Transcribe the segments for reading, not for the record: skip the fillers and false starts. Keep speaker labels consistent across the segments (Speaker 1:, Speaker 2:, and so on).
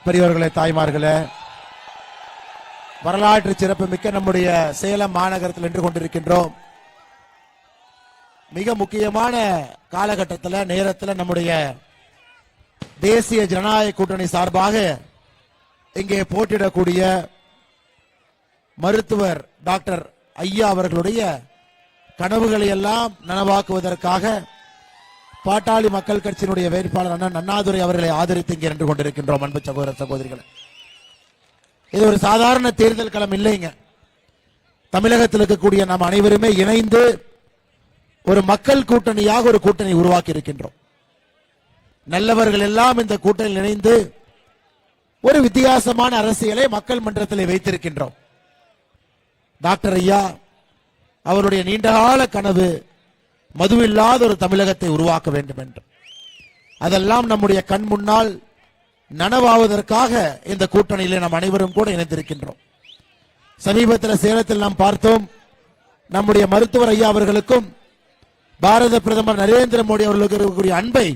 Speaker 1: பெரியவர்களே, தாய்மார்களே, வரலாற்று சிறப்பு மிக்க நம்முடைய சேலம் மாநகரத்தில் நின்று கொண்டிருக்கின்றோம். மிக முக்கியமான காலகட்டத்தில் நேரத்தில் நம்முடைய தேசிய ஜனநாயக கூட்டணி சார்பாக இங்கே போட்டியிடக்கூடிய மருத்துவர் டாக்டர் ஐயா அவர்களுடைய கனவுகளை எல்லாம் நனவாக்குவதற்காக பாட்டாளி மக்கள் கட்சியினுடைய வேட்பாளர் அண்ணன் அண்ணாதுரை அவர்களை ஆதரித்து இங்கே நின்று கொண்டிருக்கின்றோம். அன்பு சகோதர சகோதரிகளை, இது ஒரு சாதாரண தேர்தல் களம் இல்லைங்க. தமிழகத்தில் இருக்கக்கூடிய நாம் அனைவருமே இணைந்து ஒரு மக்கள் கூட்டணியாக ஒரு கூட்டணி உருவாக்கி இருக்கின்றோம். நல்லவர்கள் எல்லாம் இந்த கூட்டணியில் இணைந்து ஒரு வித்தியாசமான அரசியலை மக்கள் மன்றத்தில் வைத்திருக்கின்றோம். டாக்டர் ஐயா அவருடைய நீண்டகால கனவு மதுவில்லாத ஒரு தமிழகத்தை உருவாக்க வேண்டும் என்று, அதெல்லாம் நம்முடைய கண் முன்னால் நனவாவதற்காக இந்த கூட்டணியிலே நாம் அனைவரும் கூட இணைந்திருக்கின்றோம். சமீபத்தில் சேலத்தில் நாம் பார்த்தோம், நம்முடைய மருத்துவர் ஐயா அவர்களுக்கும் பாரத பிரதமர் நரேந்திர மோடி அவர்களுக்கு இருக்கக்கூடிய அன்பை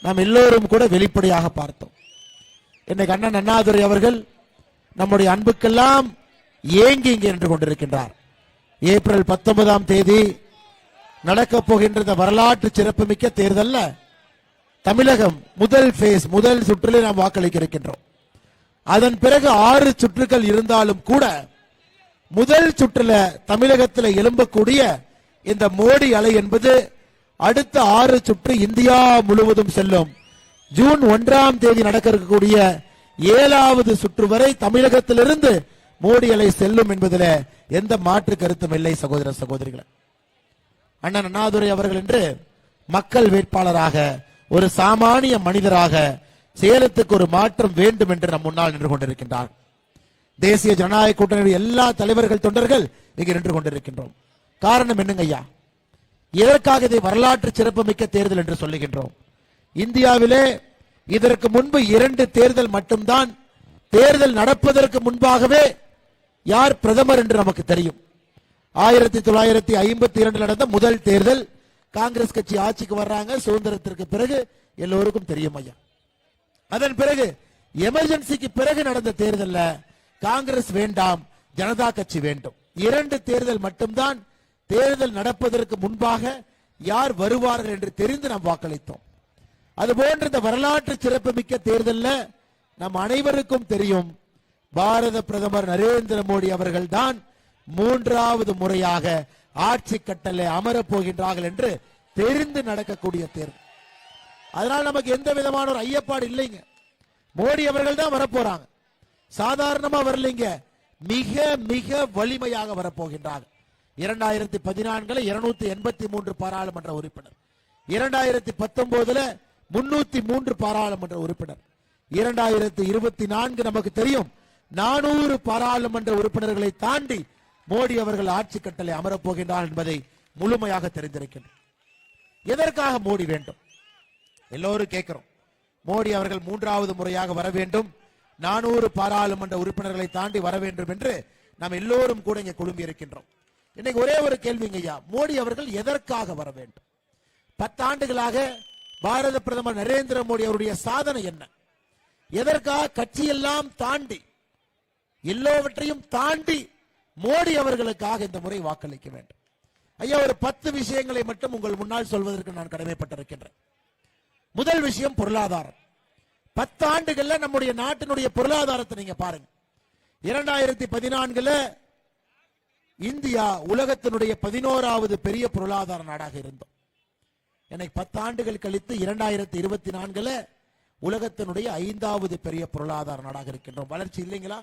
Speaker 1: நாம் எல்லோரும் கூட வெளிப்படையாக பார்த்தோம். இன்னைக்கு அண்ணன் அண்ணாதுரை அவர்கள் நம்முடைய அன்புக்கெல்லாம் ஏங்கி இங்கே நின்று கொண்டிருக்கின்றார். ஏப்ரல் 19ஆம் தேதி நடக்கப் போகின்ற இந்த வரலாற்று சிறப்புமிக்க தேர்தலில் தமிழகம் முதல் சுற்றிலே நாம் வாக்களிக்க இருக்கின்றோம். அதன் பிறகு 6 சுற்றுகள் இருந்தாலும் கூட முதல் சுற்றுல தமிழகத்தில் எழும்பக்கூடிய இந்த மோடி அலை என்பது அடுத்த 6 சுற்று இந்தியா முழுவதும் செல்லும். ஜூன் 1ஆம் தேதி நடக்க இருக்கக்கூடிய 7வது சுற்று வரை தமிழகத்திலிருந்து மோடி அலை செல்லும் என்பதில் எந்த மாற்று கருத்தும் இல்லை. சகோதர சகோதரிகளை, அண்ணன் அண்ணாதுரை அவர்கள் என்று மக்கள் வேட்பாளராக ஒரு சாமானிய மனிதராக சேலத்துக்கு ஒரு மாற்றம் வேண்டும் என்று நம் முன்னால் நின்று கொண்டிருக்கின்றார். தேசிய ஜனநாயக கூட்டணி எல்லா தலைவர்கள் தொண்டர்கள் இங்கே நின்று கொண்டிருக்கின்றோம். காரணம் என்னங்க ஐயா? எதற்காக இதை வரலாற்று சிறப்புமிக்க தேர்தல் என்று சொல்லுகின்றோம்? இந்தியாவிலே இதற்கு முன்பு 2 தேர்தல் மட்டும்தான். தேர்தல் நடப்பதற்கு முன்பாகவே யார் பிரதமர் என்று நமக்கு தெரியும். 1952 நடந்த முதல் தேர்தல், காங்கிரஸ் கட்சி ஆட்சிக்கு வர்றாங்க. சுதந்திரத்திற்கு பிறகு எல்லோருக்கும் தெரியும் ஐயா. அதன் பிறகு எமர்ஜென்சிக்கு பிறகு நடந்த தேர்தல்ல காங்கிரஸ் வேண்டாம், ஜனதா கட்சி வேண்டும். 2 தேர்தல் மட்டும்தான். தேர்தல் நடப்பதற்கு முன்பாக யார் வருவார்கள் என்று தெரிந்து நாம் வாக்களித்தோம். அதுபோன்ற இந்த வரலாற்று சிறப்புமிக்க தேர்தலில் நம் அனைவருக்கும் தெரியும், பாரத பிரதமர் நரேந்திர மோடி அவர்கள் தான் 3வது முறையாக ஆட்சி கட்டளை அமரப் போகின்றார்கள் என்று தெரிந்து நடக்கக்கூடிய தேர்தல். அதனால் நமக்கு எந்த விதமான ஒரு ஐயப்பாடு இல்லைங்க. மோடி அவர்கள் தான் வரப்போறாங்க. சாதாரணமா வரலைங்க, மிக மிக வலிமையாக வரப்போகின்றார்கள். 2014 283 பாராளுமன்ற உறுப்பினர், 2019 303 பாராளுமன்ற உறுப்பினர், 2024 நமக்கு தெரியும் 400 பாராளுமன்ற உறுப்பினர்களை தாண்டி மோடி அவர்கள் ஆட்சி கட்டளை அமரப் போகின்றார் என்பதை முழுமையாக தெரிந்திருக்கின்றனர். எதற்காக மோடி வேண்டும்? எல்லோரும் கேட்கிறோம். மோடி அவர்கள் 3வது முறையாக வர வேண்டும், 400 பாராளுமன்ற உறுப்பினர்களை தாண்டி வர வேண்டும் என்று நாம் எல்லோரும் கூட இங்கே குழும்பி இருக்கின்றோம். இன்னைக்கு ஒரே ஒரு கேள்விங்க ஐயா, மோடி அவர்கள் எதற்காக வர வேண்டும்? 10 ஆண்டுகளாக பாரத பிரதமர் நரேந்திர மோடி அவருடைய சாதனை என்ன? எதற்காக கட்சியெல்லாம் தாண்டி எல்லாவற்றையும் தாண்டி மோடி அவர்களுக்காக இந்த முறை வாக்களிக்க வேண்டும்? ஐயா, ஒரு 10 விஷயங்களை மட்டும் உங்கள் முன்னால் சொல்வதற்கு நான் கடமைப்பட்டிருக்கின்றேன். முதல் விஷயம் பொருளாதாரம். 10 ஆண்டுகள்ல நம்முடைய நாட்டினுடைய பொருளாதாரத்தை நீங்க பாருங்க. 2014 இந்தியா உலகத்தினுடைய 11வது பெரிய பொருளாதார நாடாக இருந்தோம். எனக்கு 10 ஆண்டுகள் கழித்து 2024 உலகத்தினுடைய 5வது பெரிய பொருளாதார நாடாக இருக்கின்றோம். வளர்ச்சி இல்லைங்களா?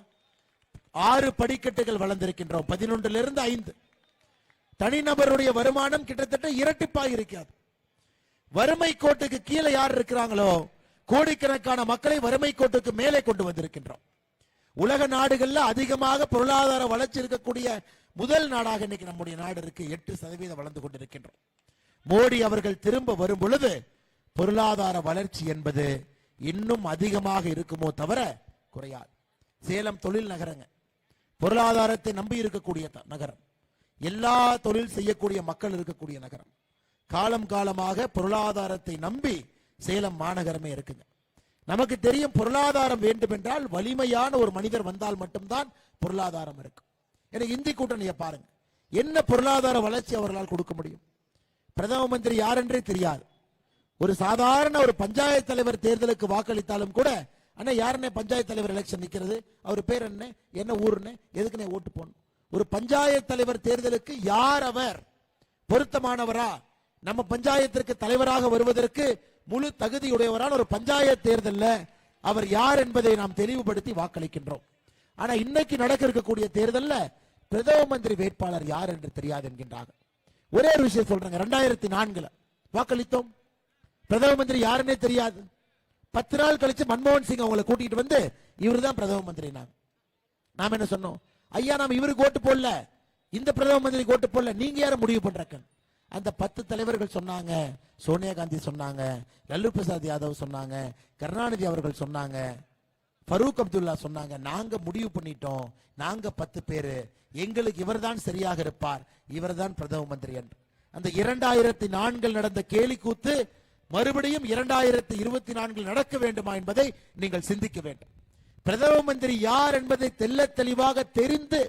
Speaker 1: 6 படிக்கட்டுகள் வளர்ந்திருக்கின்றோம். 11லிருந்து 5. தனிநபருடைய வருமானம் கிட்டத்தட்ட இரட்டிப்பாக இருக்கிறது. வறுமை கோட்டுக்கு கீழே யார் இருக்கிறாங்களோ கோடிக்கணக்கான மக்களை வறுமை கோட்டுக்கு மேலே கொண்டு வந்திருக்கின்றோம். உலக நாடுகள்ல அதிகமாக பொருளாதார வளர்ச்சி இருக்கக்கூடிய முதல் நாடாக இன்னைக்கு நம்முடைய நாடு இருக்கு. 8% வளர்ந்து கொண்டிருக்கின்றோம். மோடி அவர்கள் திரும்ப வரும் பொழுது பொருளாதார வளர்ச்சி என்பது இன்னும் அதிகமாக இருக்குமோ தவிர குறையாது. சேலம் தொழில் நகரங்க, பொருளாதாரத்தை நம்பி இருக்கக்கூடிய நகரம், எல்லா தொழில் செய்யக்கூடிய மக்கள் இருக்கக்கூடிய நகரம். காலம் காலமாக பொருளாதாரத்தை நம்பி சேலம் மாநகரமே இருக்குங்க. நமக்கு தெரியும் பொருளாதாரம் வேண்டும் என்றால் வலிமையான ஒரு மனிதர் வந்தால் மட்டும்தான் பொருளாதாரம் இருக்கும். எனக்கு இந்தி கூட்டணியை பாருங்க, என்ன பொருளாதார வளர்ச்சி அவர்களால் கொடுக்க முடியும்? பிரதம மந்திரி யார் என்றே தெரியாது. ஒரு சாதாரண ஒரு பஞ்சாயத்து தலைவர் தேர்தலுக்கு வாக்களித்தாலும் கூட, அண்ணா யாருன்னே பஞ்சாயத்து தலைவர் எலெக்ஷன் நிக்கிறது, அவர் பேர் என்ன, என்ன ஊருன்னு, எதுக்குன்னே ஓட்டு போடணும்? ஒரு பஞ்சாயத்து தலைவர் தேர்தலுக்கு யார் அவர் பொருத்தமானவரா, நம்ம பஞ்சாயத்திற்கு தலைவராக வருவதற்கு முழு தகுதியுடையவரான ஒரு பஞ்சாயத்து தேர்தலில் அவர் யார் என்பதை நாம் தெளிவுபடுத்தி வாக்களிக்கின்றோம். ஆனா இன்னைக்கு நடக்க இருக்கக்கூடிய தேர்தலில் பிரதம மந்திரி வேட்பாளர் யார் என்று தெரியாது என்கின்றார்கள். ஒரே ஒரு விஷயம் சொல்றாங்க, 2004 வாக்களித்தோம், பிரதம மந்திரி யாருன்னே தெரியாது. 10 நாள் கழிச்சு மன்மோகன் சிங் அவங்களை கூட்டிட்டு வந்து இவர் தான் பிரதம மந்திரி. நாம என்ன சொன்னோம், ஐயா நாம இவருக்கு ஓட்டு போடல, இந்த பிரதம மந்திரி ஓட்டு போடல, நீங்க யார முடிவு பண்றக்க? அந்த 10 தலைவர்கள் சொன்னாங்க, சோனியா காந்தி சொன்னாங்க, லல்லு பிரசாத் யாதவ் சொன்னாங்க, கருணாநிதி அவர்கள் சொன்னாங்க, ஃபரூக் அப்துல்லா சொன்னாங்க, நாங்க முடிவு பண்ணிட்டோம், நாங்க 10 பேரு, எங்களுக்கு இவர்தான் சரியாக இருப்பார், இவர்தான் பிரதம மந்திரி என்று. அந்த 2004 நடந்த கேலி கூத்து மறுபடியும் 2024 நடக்க வேண்டுமா என்பதை நீங்கள் சிந்திக்க வேண்டும். பிரதம மந்திரி யார் என்பதை தெல்ல தெளிவாக தெரிந்து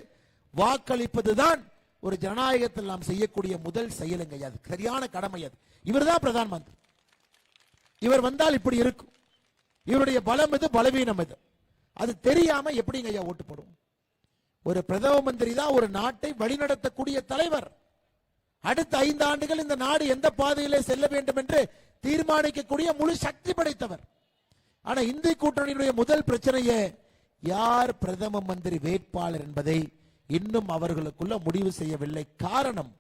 Speaker 1: வாக்களிப்பதுதான் ஒரு ஜனநாயகத்தில் நாம் செய்யக்கூடிய முதல் செயலுங்க. அது சரியான கடமை. அது இவர்தான் பிரதான் மந்திரி, இவர் வந்தால் இப்படி இருக்கும், இவருடைய பலம் இது, பலவீனம் இது, அது தெரியாம எப்படிங்க ஐயா ஓட்டு போடுவோம்? ஒரு பிரதம மந்திரி தான் ஒரு நாட்டை வழிநடத்தக்கூடிய தலைவர். அடுத்த 5 ஆண்டுகள் இந்த நாடு எந்த பாதையிலே செல்ல வேண்டும் என்று தீர்மானிக்கக்கூடிய முழு சக்தி படைத்தவர். ஆனா இந்திய கூட்டணியுடைய முதல் பிரச்சனையே யார் பிரதம மந்திரி வேட்பாளர் என்பதை இன்னும் அவர்களுக்குள்ள முடிவு செய்யவில்லை. காரணம்,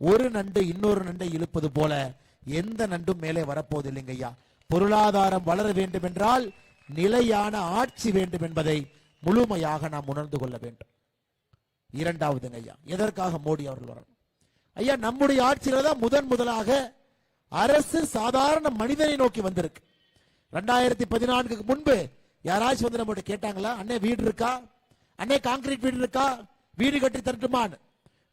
Speaker 1: ஒரு நண்டு இன்னொரு நண்டை இழுப்பது போல எந்த நண்டும் மேலே வரப்போது இல்லைங்க ஐயா. பொருளாதாரம் வளர வேண்டும் என்றால் நிலையான ஆட்சி வேண்டும் என்பதை முழுமையாக நாம் உணர்ந்து கொள்ள வேண்டும். இரண்டாவதுங்க ஐயா, எதற்காக மோடி அவர்கள் வரணும்? ஐயா நம்முடைய ஆட்சியில தான் முதலாக அரசு சாதாரண மனிதனை நோக்கி வந்திருக்கு. 2014 முன்பு யாராச்சும் வந்து நம்ம கேட்டாங்களா, அண்ணே வீடு இருக்கா, அண்ணே கான்கிரீட் வீடு இருக்கா, வீடு கட்டி தரட்டுமான்னு?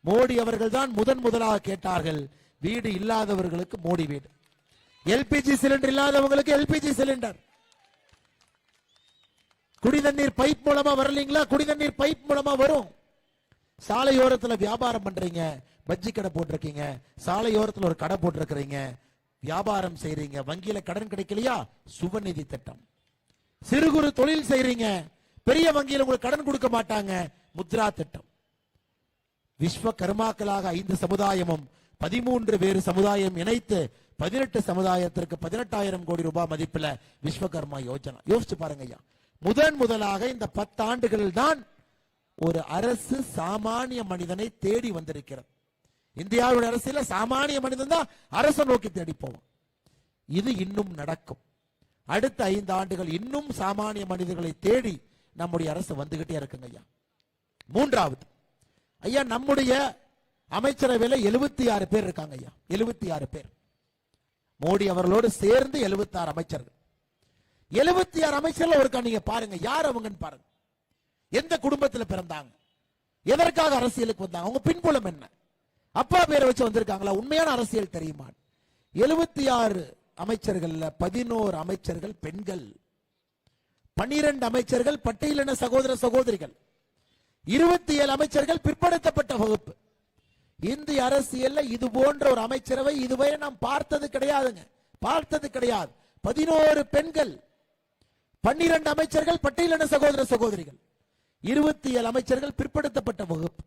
Speaker 1: மோடி அவர்கள் தான் முதலாக கேட்டார்கள். வீடு இல்லாதவர்களுக்கு மோடி வீடு, எல்பிஜி சிலிண்டர் இல்லாதவங்களுக்கு எல்பிஜி சிலிண்டர், குடிதண்ணீர் பைப் மூலமா வரலீங்களா, குடிதண்ணீர் பைப் மூலமா வரும். சாலையோரத்துல வியாபாரம் பண்றீங்க, பஜ்ஜி கடை போட்டிருக்கீங்க, சாலையோரத்துல ஒரு கடை போட்டிருக்கிறீங்க, வியாபாரம் செய்றீங்க, வங்கியில கடன் கிடைக்கலையா, சுபநிதி திட்டம். சிறு குறு தொழில் செய்றீங்க, பெரிய வங்கியில் உங்களுக்கு கடன் கொடுக்க மாட்டாங்க, முத்ரா திட்டம். விஸ்வகர்மாக்களாக 5 சமுதாயமும் 13 வேறு சமுதாயம் இணைத்து 18 சமுதாயத்திற்கு 18,000 கோடி ரூபாய் மதிப்புல விஸ்வகர்மா யோஜனா. யோசிச்சு பாருங்க ஐயா, முதலாக இந்த 10 ஆண்டுகளில் தான் ஒரு அரசு சாமானிய மனிதனை தேடி வந்திருக்கிறது. இந்தியாவுடைய அரசியல சாமானிய மனிதன் தான் அரசை நோக்கி தேடி போவோம். இது இன்னும் நடக்கும். அடுத்த 5 ஆண்டுகள் இன்னும் சாமானிய மனிதர்களை தேடி நம்முடைய அரசு வந்துகிட்டே இருக்குங்க ஐயா. மூன்றாவது ஐயா, நம்முடைய அமைச்சரவையில 76 பேர் இருக்காங்க ஐயா, 76 பேர். மோடி அவர்களோடு சேர்ந்து 76 அமைச்சர்கள். 76 அமைச்சர்கள் இருக்கா, நீங்க பாருங்க யார் அவங்கன்னு பாருங்க. எந்த குடும்பத்தில் பிறந்தாங்க, எதற்காக அரசியலுக்கு வந்தாங்க, அவங்க பின்புலம் என்ன, அப்பா பேரை வச்சு வந்திருக்காங்களா, உண்மையான அரசியல் தெரியுமா? 76 அமைச்சர்கள்ல 11 அமைச்சர்கள் பெண்கள், 12 அமைச்சர்கள் பட்டியலின சகோதர சகோதரிகள், 27 அமைச்சர்கள் பிற்படுத்தப்பட்ட வகுப்பு. இந்திய அரசியல்ல இது போன்ற ஒரு அமைச்சரவை இதுவரை நாம் பார்த்தது கிடையாதுங்க, பார்த்தது கிடையாது. 11 பெண்கள், 12 அமைச்சர்கள் பட்டியலின சகோதர சகோதரிகள், 27 அமைச்சர்கள் பிற்படுத்தப்பட்ட வகுப்பு.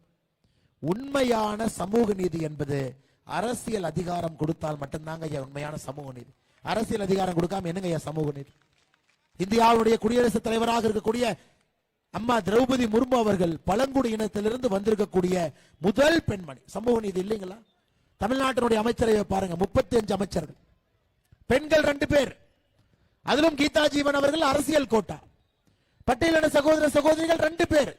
Speaker 1: உண்மையான சமூக நீதி என்பது அரசியல் அதிகாரம் கொடுத்தால் மட்டும்தாங்க உண்மையான சமூக நீதி. அரசியல் அதிகாரம் கொடுக்காம என்னங்க சமூக நீதி? இந்தியாவுடைய குடியரசுத் தலைவராக இருக்கக்கூடிய அம்மா திரௌபதி முர்மு அவர்கள் பழங்குடி இனத்திலிருந்து வந்திருக்கக்கூடிய முதல் பெண்மணி. சமூக நீதி இல்லைங்களா? தமிழ்நாட்டினுடைய அமைச்சரவை பாருங்க, 35 அமைச்சர்கள், பெண்கள் 2 பேர், அதிலும் கீதா ஜீவன் அவர்கள் அரசியல் கோட்டா. பட்டியலின சகோதர சகோதரிகள் 2 பேர்.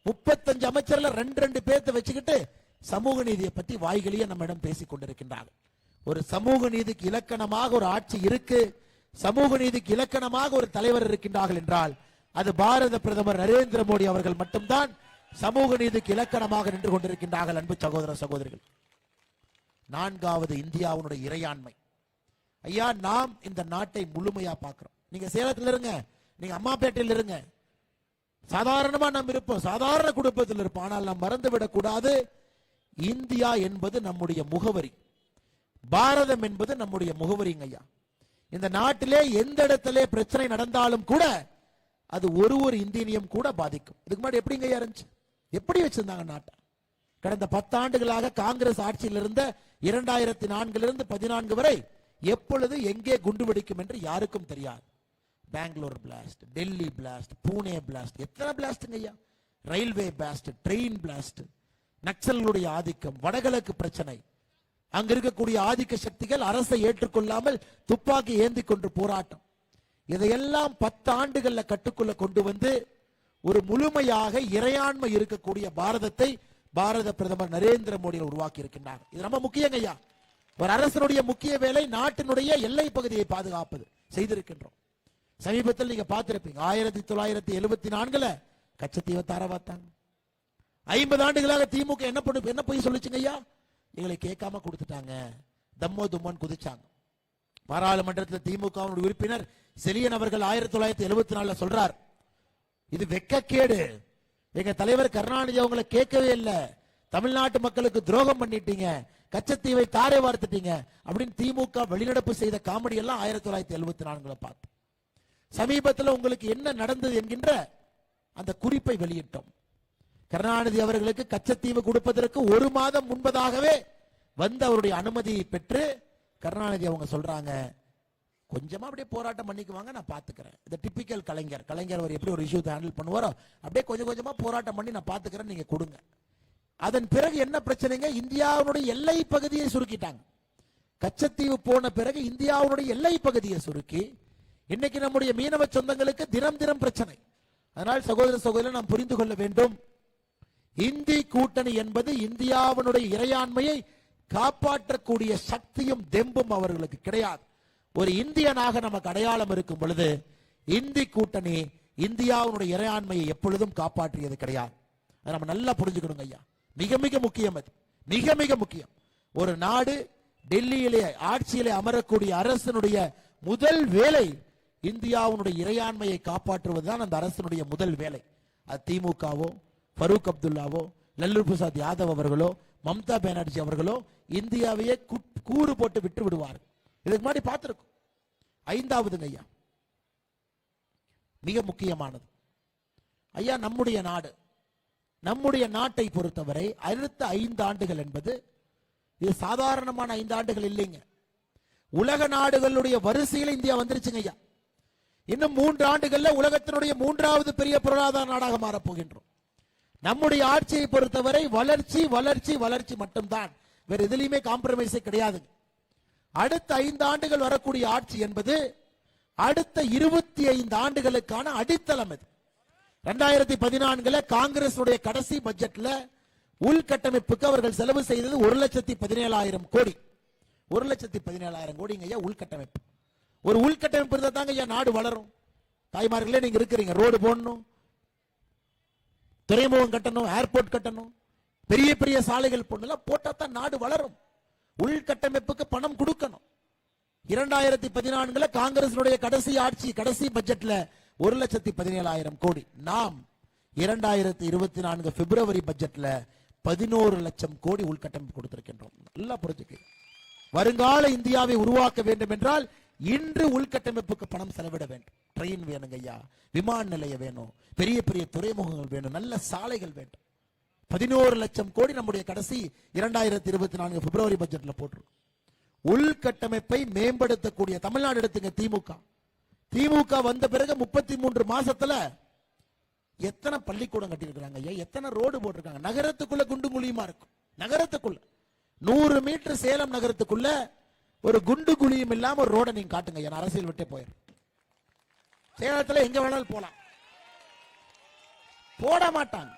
Speaker 1: 35 அமைச்சர்ல 2 பேர்த்த வச்சுக்கிட்டு சமூக நீதியை பத்தி வாய்களையே நம்மிடம் பேசிக் கொண்டிருக்கின்றார்கள். ஒரு சமூக நீதிக்கு இலக்கணமாக ஒரு ஆட்சி இருக்கு, சமூக நீதிக்கு இலக்கணமாக ஒரு தலைவர் இருக்கின்றார்கள் என்றால் அது பாரத பிரதமர் நரேந்திர மோடி அவர்கள் மட்டும்தான் சமூக நீதிக்கு இலக்கணமாக நின்று கொண்டிருக்கின்றார்கள். அன்பு சகோதர சகோதரிகள், 4வது இந்தியாவுடைய இறையாண்மை. ஐயா, நாம் இந்த நாட்டை முழுமையா பார்க்கிறோம். நீங்க சேலத்தில் இருங்க, நீங்க அம்மாப்பேட்டையில் இருங்க, சாதாரணமா நாம் இருப்போம், சாதாரண குடும்பத்தில் இருப்போம். ஆனால் நாம் மறந்துவிடக் கூடாது, இந்தியா என்பது நம்முடைய முகவரி, பாரதம் என்பது நம்முடைய முகவரிங்க ஐயா. இந்த நாட்டிலே எந்த இடத்திலே பிரச்சனை நடந்தாலும் கூட அது ஒரு இந்தியனையும் கூட பாதிக்கும். இதுக்கு முன்னாடி எப்படிங்க ஐயா இருந்துச்சு? எப்படி வச்சிருந்தாங்க நாட்டை? கடந்த 10 ஆண்டுகளாக காங்கிரஸ் ஆட்சியில் இருந்த 2004 14 வரை எப்பொழுது எங்கே குண்டு வெடிக்கும் என்று யாருக்கும் தெரியாது. Bangalore blast, Delhi blast, Pune blast, எத்தனை பிளாஸ்ட்ங்க ஐயா, ரயில்வே பிளாஸ்ட், ட்ரெயின் பிளாஸ்ட், நக்சல்களுடைய ஆதிக்கம், வடகிழக்கு பிரச்சனை, அங்க இருக்கக்கூடிய ஆதிக்க சக்திகள் அரசை ஏற்றுக்கொள்ளாமல் துப்பாக்கி ஏந்தி கொண்டு போராட்டம், இதையெல்லாம் 10 ஆண்டுகள்ல கட்டுக்குள்ள கொண்டு வந்து ஒரு முழுமையாக இறையாண்மை இருக்கக்கூடிய பாரதத்தை பாரத பிரதமர் நரேந்திர மோடி உருவாக்கி இருக்கின்றார். இது ரொம்ப முக்கியங்க ஐயா. ஒரு அரசனுடைய முக்கிய வேலை நாட்டினுடைய எல்லை பகுதியை பாதுகாப்பது, செய்திருக்கின்றோம். சமீபத்தில் நீங்க பார்த்திருப்பீங்க, 1974 கச்சத்தீவை தாரவாத்தாங்க. 50 ஆண்டுகளாக திமுக என்ன போய் சொல்லிச்சுங்க ஐயா? எங்களை கேட்காம கொடுத்துட்டாங்க, தம்மோ தும்மன் குதிச்சாங்க. பாராளுமன்றத்தில் திமுக உறுப்பினர் செலியன் அவர்கள் 1974 சொல்றார், இது வெக்கக்கேடு, எங்க தலைவர் கருணாநிதி அவங்களை கேட்கவே இல்லை, தமிழ்நாட்டு மக்களுக்கு துரோகம் பண்ணிட்டீங்க, கச்சத்தீவை தாரை வார்த்துட்டீங்க அப்படின்னு திமுக வெளிநடப்பு செய்த காமெடி எல்லாம் 1974 பார்த்து. சமீபத்தில் உங்களுக்கு என்ன நடந்தது என்கின்ற அந்த குறிப்பை வெளியிட்டோம். கருணாநிதி அவர்களுக்கு கச்சத்தீவு கொடுப்பதற்கு 1 மாதம் முன்பதாகவே வந்து அவருடைய அனுமதியை பெற்று கருணாநிதி அவங்க சொல்றாங்க, கொஞ்சமா அப்படியே போராட்டம் பண்ணிக்குவாங்க, நான் பாத்துக்கிறேன். இந்த டிபிக்கல் கலைஞர் அவர் எப்படி ஒரு இஷ்யூ ஹேண்டில் பண்ணுவாரோ அப்படியே கொஞ்சம் கொஞ்சமா போராட்டம் பண்ணி நான் பாத்துக்கிறேன், நீங்க கொடுங்க. அதன் பிறகு என்ன பிரச்சனைங்க? இந்தியாவுடைய எல்லை பகுதியை சுருக்கிட்டாங்க. கச்சத்தீவு போன பிறகு இந்தியாவுடைய எல்லை பகுதியை சுருக்கி இன்னைக்கு நம்முடைய மீனவ சொந்தங்களுக்கு தினம் தினம் பிரச்சனை. அதனால் சகோதரர் நாம் புரிந்து கொள்ள வேண்டும், இந்தி கூட்டணி என்பது இந்தியாவினுடைய இறையாண்மையை காப்பாற்றக்கூடிய சக்தியும் தெம்பும் அவர்களுக்கு கிடையாது. ஒரு இந்தியனாக நமக்கு அடையாளம் இருக்கும் பொழுது இந்தி கூட்டணி இந்தியாவுடைய இறையாண்மையை எப்பொழுதும் காப்பாற்றியது கிடையாது. அதை நம்ம நல்லா புரிஞ்சுக்கணும் ஐயா. மிக மிக முக்கியம், அது மிக மிக முக்கியம். ஒரு நாடு டெல்லியிலே ஆட்சியிலே அமரக்கூடிய அரசனுடைய முதல் வேலை இந்தியாவுடைய இறையாண்மையை காப்பாற்றுவதுதான் அந்த அரசனுடைய முதல் வேலை. அது திமுகவோ, ஃபரூக் அப்துல்லாவோ, லல்லு பிரசாத் யாதவ் அவர்களோ, மம்தா பானர்ஜி அவர்களோ இந்தியாவையே கூறு போட்டு விட்டு விடுவார்கள். இதுக்கு முன்னாடி பார்த்திருக்கும். 5வதுங்க ஐயா, மிக முக்கியமானது ஐயா, நம்முடைய நாட்டை பொறுத்தவரை அடுத்த 5 ஆண்டுகள் என்பது இது சாதாரணமான 5 ஆண்டுகள் இல்லைங்க. உலக நாடுகளுடைய வரிசையில் இந்தியா வந்துருச்சுங்க ஐயா. இன்னும் 3 ஆண்டுகள்ல உலகத்தினுடைய 3வது பெரிய பொருளாதார நாடாக மாறப் போகின்றோம். நம்முடைய ஆட்சியை பொறுத்தவரை வளர்ச்சி வளர்ச்சி வளர்ச்சி மட்டும்தான், வேற எதுலையுமே காம்ப்ரமைஸே கிடையாது. அடுத்த 5 ஆண்டுகள் வரக்கூடிய ஆட்சி என்பது அடுத்த 25 ஆண்டுகளுக்கான அடித்தளம். இது 2014 காங்கிரஸ் கடைசி பட்ஜெட்ல உள்கட்டமைப்புக்கு அவர்கள் செலவு செய்தது 1,17,000 கோடி. 1,17,000 கோடிங்க ஐயா உள்கட்டமைப்பு. ஒரு உள்கட்டமைப்பு இருந்தா தாங்க ஐயா நாடு வளரும். தாய்மார்களே நீங்க இருக்கிறீங்க, ரோடு போடணும், துறைமுகம் கட்டணும், ஏர்போர்ட் கட்டணும், பெரிய பெரிய சாலைகள் போடணும், போட்டா தான் நாடு வளரும். உள்கட்டமைப்புக்கு பணம் கொடுக்கணும். 2014 காங்கிரஸ் கடைசி ஆட்சி கடைசி பட்ஜெட்ல 1,17,000 கோடி. நாம் 2024 பிப்ரவரி பட்ஜெட்ல 11 லட்சம் கோடி உள்கட்டமைப்பு கொடுத்திருக்கின்றோம். நல்லா புரிஞ்சுக்க, வருங்கால இந்தியாவை உருவாக்க வேண்டும் என்றால் இன்று உள்கட்டமைப்புக்கு பணம் செலவிட வேண்டும். ட்ரெயின் வேணுங்க ஐயா, விமான நிலையம் வேணும், பெரிய பெரிய துறைமுகங்கள் வேணும், நல்ல சாலைகள் வேண்டும். 11 லட்சம் கோடி நம்முடைய கடைசி 2024 பிப்ரவரி பட்ஜெட்ல போட்டிருக்கோம். உள்கட்டமைப்பை மேம்படுத்தக்கூடிய தமிழ்நாடு எடுத்துங்க. திமுக வந்த பிறகு 33 மாசத்துல எத்தனை பள்ளிக்கூடம் கட்டியிருக்கிறாங்க ஐயா, எத்தனை ரோடு போட்டிருக்காங்க. நகரத்துக்குள்ள குண்டு குழியுமா இருக்கும். நகரத்துக்குள்ள 100 மீட்டர் சேலம் நகரத்துக்குள்ள ஒரு குண்டு குழியும் இல்லாம ஒரு ரோட நீங்க காட்டுங்க ஐயா, அரசியல் விட்டே போயிடும். சேலத்துல எங்க வேணாலும் போலாம், போட மாட்டாங்க.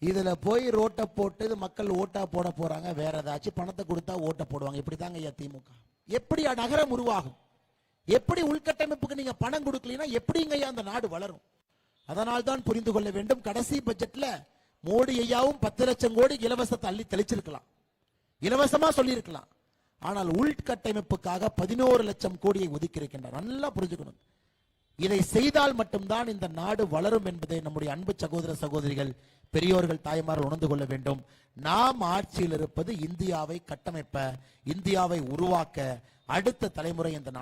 Speaker 1: இதுல போய் ரோட்டை போட்டு மக்கள் ஓட்டா போட போறாங்க, வேற ஏதாச்சும் பணத்தை கொடுத்தா ஓட்ட போடுவாங்க. இப்படிதாங்க ஐயா திமுக. எப்படி நகரம் உருவாகும்? எப்படி உள்கட்டமைப்புக்கு நீங்க பணம் கொடுக்கலனா எப்படிங்க ஐயா அந்த நாடு வளரும்? அதனால் தான் புரிந்து கொள்ள வேண்டும், கடைசி பட்ஜெட்ல மோடி ஐயாவும் 10 லட்சம் கோடி இலவசத்தை அள்ளி தெளிச்சிருக்கலாம், இலவசமா சொல்லி இருக்கலாம். ஆனால் உள்கட்டமைப்புக்காக 11 லட்சம் கோடியை ஒதுக்கி இருக்கின்றார். நல்லா புரிஞ்சுக்கணும். இதை செய்தால் மட்டும்தான் இந்த நாடு வளரும் என்பதை நம்முடைய அன்பு சகோதர சகோதரிகள், பெரியோர்கள், தாய்மார்கள் உணர்ந்து கொள்ள வேண்டும். நாம் ஆட்சியில் இருப்பது இந்தியாவை கட்டமைப்ப, இந்தியாவை உருவாக்க, அடுத்த தலைமுறை இந்த நாட்டை